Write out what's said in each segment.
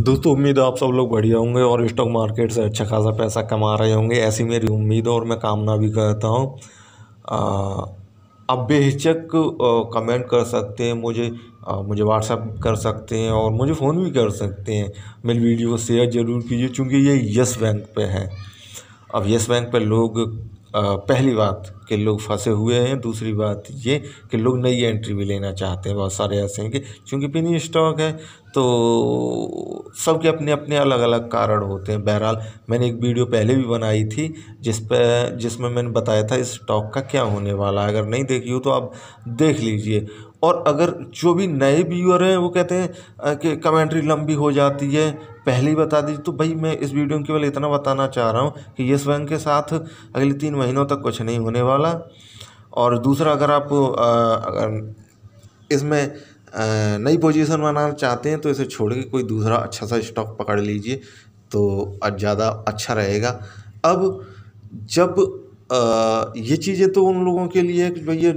दोस्तों उम्मीद है आप सब लोग बढ़िया होंगे और स्टॉक मार्केट से अच्छा खासा पैसा कमा रहे होंगे, ऐसी मेरी उम्मीद है और मैं कामना भी करता हूँ। आप बेहिचक कमेंट कर सकते हैं, मुझे व्हाट्सएप कर सकते हैं और मुझे फ़ोन भी कर सकते हैं। मेरी वीडियो को शेयर ज़रूर कीजिए क्योंकि ये यस बैंक पे है। अब यस बैंक पे लोग पहली बात कि लोग फंसे हुए हैं, दूसरी बात ये कि लोग नई एंट्री भी लेना चाहते हैं। बहुत सारे ऐसे हैं कि चूँकि पेनी स्टॉक है तो सबके अपने अपने अलग अलग कारण होते हैं। बहरहाल मैंने एक वीडियो पहले भी बनाई थी जिसमें मैंने बताया था इस स्टॉक का क्या होने वाला है। अगर नहीं देखी हो तो आप देख लीजिए। और अगर जो भी नए व्यूअर हैं वो कहते हैं कि कमेंट्री लंबी हो जाती है, पहले ही बता दीजिए, तो भाई मैं इस वीडियो में केवल इतना बताना चाह रहा हूँ कि येस बैंक के साथ अगले 3 महीनों तक कुछ नहीं होने वाला। और दूसरा, अगर आप अगर इसमें नई पोजीशन बनाना चाहते हैं तो इसे छोड़ के कोई दूसरा अच्छा सा स्टॉक पकड़ लीजिए तो ज़्यादा अच्छा रहेगा। अब जब ये चीज़ें तो उन लोगों के लिए कि भैया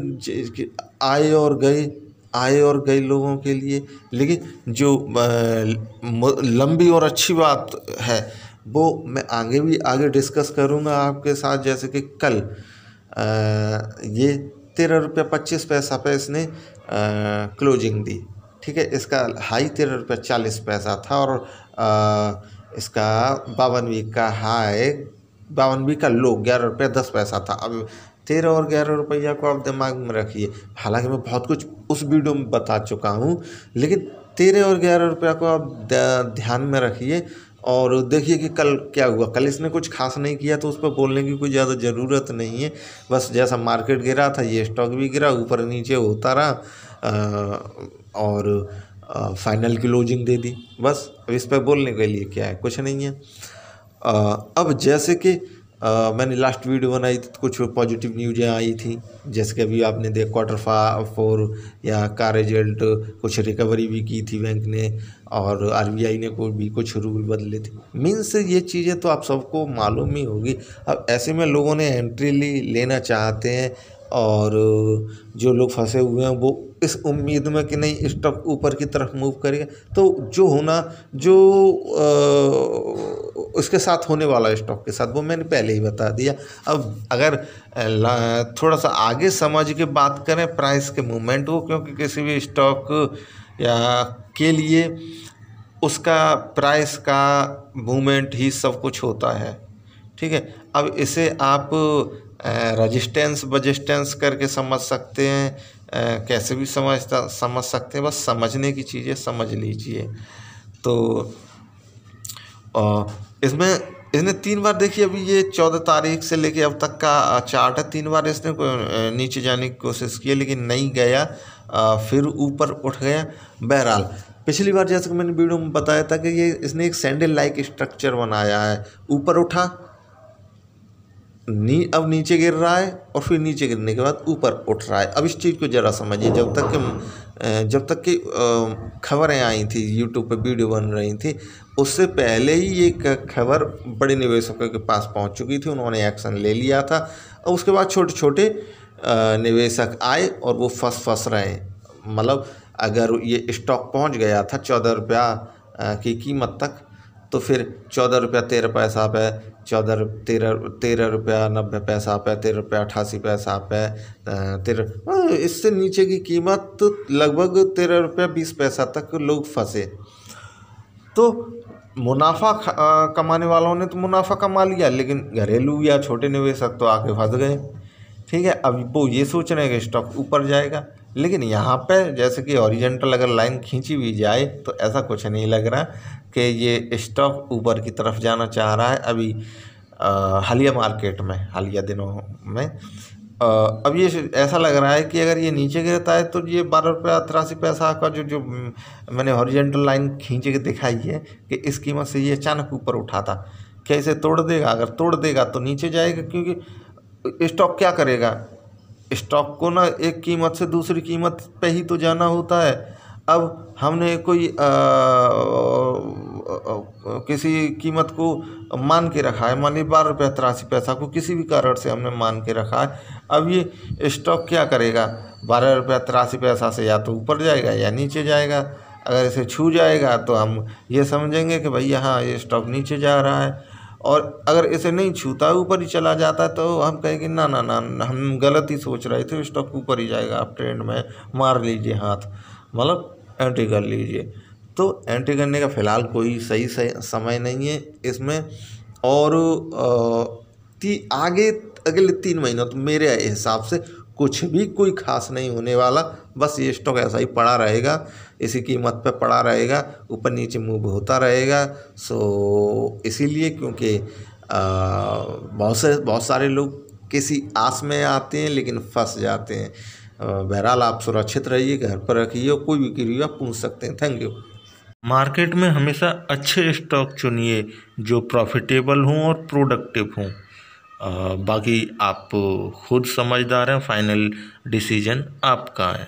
आए और गए लोगों के लिए, लेकिन जो लंबी और अच्छी बात है वो मैं आगे डिस्कस करूँगा आपके साथ। जैसे कि कल ये 13 रुपये 25 पैसा पे इसने क्लोजिंग दी, ठीक है। इसका हाई 13 रुपये 40 पैसा था और इसका 52 वीक का हाई 52 वीक का लो 11 रुपये 10 पैसा था। अब 13 और 11 रुपया को आप दिमाग में रखिए। हालांकि मैं बहुत कुछ उस वीडियो में बता चुका हूँ, लेकिन 13 और 11 रुपया को आप ध्यान में रखिए और देखिए कि कल क्या हुआ। कल इसने कुछ खास नहीं किया तो उस पर बोलने की कोई ज़्यादा ज़रूरत नहीं है। बस जैसा मार्केट गिरा था ये स्टॉक भी गिरा, ऊपर नीचे होता रहा और फाइनल क्लोजिंग दे दी। बस अब इस पर बोलने के लिए क्या है, कुछ नहीं है। अब जैसे कि मैंने लास्ट वीडियो बनाई थी तो कुछ पॉजिटिव न्यूज़ें आई थी, जैसे कि अभी आपने देख Q4 या का रिजल्ट कुछ रिकवरी भी की थी बैंक ने और RBI ने भी कुछ रूल बदले थे। मीन्स ये चीज़ें तो आप सबको मालूम ही होगी। अब ऐसे में लोगों ने एंट्री लेना चाहते हैं और जो लोग फंसे हुए हैं वो इस उम्मीद में कि नहीं स्टॉक ऊपर की तरफ मूव करेगा, तो जो होना जो उसके साथ होने वाला स्टॉक के साथ वो मैंने पहले ही बता दिया। अब अगर थोड़ा सा आगे समझ के बात करें प्राइस के मूवमेंट को, क्योंकि किसी भी स्टॉक या के लिए उसका प्राइस का मूवमेंट ही सब कुछ होता है, ठीक है। अब इसे आप रजिस्टेंस बजिस्टेंस करके समझ सकते हैं, कैसे भी समझ सकते हैं, बस समझने की चीज़ें समझ लीजिए। तो इसने 3 बार देखिए, अभी ये 14 तारीख से लेके अब तक का चार्ट है, 3 बार इसने नीचे जाने की कोशिश की लेकिन नहीं गया, फिर ऊपर उठ गया। बहरहाल पिछली बार जैसे कि मैंने वीडियो में बताया था कि ये इसने एक सैंडल लाइक स्ट्रक्चर बनाया है, ऊपर उठा अब नीचे गिर रहा है और फिर नीचे गिरने के बाद ऊपर उठ रहा है। अब इस चीज़ को ज़रा समझिए। जब तक कि खबरें आई थी, यूट्यूब पे वीडियो बन रही थी, उससे पहले ही ये खबर बड़े निवेशकों के पास पहुंच चुकी थी, उन्होंने एक्शन ले लिया था और उसके बाद छोटे छोटे निवेशक आए और वो फंस रहे हैं। मतलब अगर ये स्टॉक पहुंच गया था 14 रुपया की कीमत तक, तो फिर 14 रुपया 13 पैसा पे, 13 रुपया 90 पैसा पे, 13 रुपया 88 पैसा पे, 13 इससे नीचे की कीमत लगभग 13 रुपया 20 पैसा तक लोग फंसे। तो मुनाफा कमाने वालों ने तो मुनाफा कमा लिया, लेकिन घरेलू या छोटे निवेशक तो आके फंस गए, ठीक है। अब वो ये सोच रहे हैं कि स्टॉक ऊपर जाएगा, लेकिन यहाँ पे जैसे कि हॉरिजॉन्टल अगर लाइन खींची भी जाए तो ऐसा कुछ नहीं लग रहा कि ये स्टॉक ऊपर की तरफ जाना चाह रहा है। अभी हालिया मार्केट में, हालिया दिनों में अब ये ऐसा लग रहा है कि अगर ये नीचे गिरता है तो ये 12 रुपया 83 पैसा का जो मैंने हॉरिजॉन्टल लाइन खींच के दिखाई है कि इस कीमत से ये अचानक ऊपर उठा था, क्या इसे तोड़ देगा? अगर तोड़ देगा तो नीचे जाएगा, क्योंकि स्टॉक क्या करेगा, स्टॉक को ना एक कीमत से दूसरी कीमत पे ही तो जाना होता है। अब हमने कोई किसी कीमत को मान के रखा है, मान लीजिए 12 रुपये 83 पैसा को किसी भी कारण से हमने मान के रखा है। अब ये स्टॉक क्या करेगा, 12 रुपये 83 पैसा से या तो ऊपर जाएगा या नीचे जाएगा। अगर इसे छू जाएगा तो हम ये समझेंगे कि भैया हाँ ये स्टॉक नीचे जा रहा है, और अगर इसे नहीं छूता ऊपर ही चला जाता है तो हम कहेंगे ना ना ना हम गलत ही सोच रहे थे, स्टॉक ऊपर ही जाएगा, आप ट्रेंड में मार लीजिए हाथ, मतलब एंट्री कर लीजिए। तो एंट्री करने का फ़िलहाल कोई सही समय नहीं है इसमें। और आगे अगले 3 महीनों तो मेरे हिसाब से कुछ भी कोई खास नहीं होने वाला, बस ये स्टॉक ऐसा ही पड़ा रहेगा, इसी कीमत पे पड़ा रहेगा, ऊपर नीचे मूव होता रहेगा। सो इसीलिए क्योंकि बहुत सारे लोग किसी आस में आते हैं लेकिन फंस जाते हैं। बहरहाल आप सुरक्षित रहिए, घर पर रखिए, कोई भी क्वेरी आप पूछ सकते हैं। Thank you. मार्केट में हमेशा अच्छे स्टॉक चुनिए जो प्रॉफिटेबल हों और प्रोडक्टिव हों। बाकी आप खुद समझदार हैं, फाइनल डिसीजन आपका है।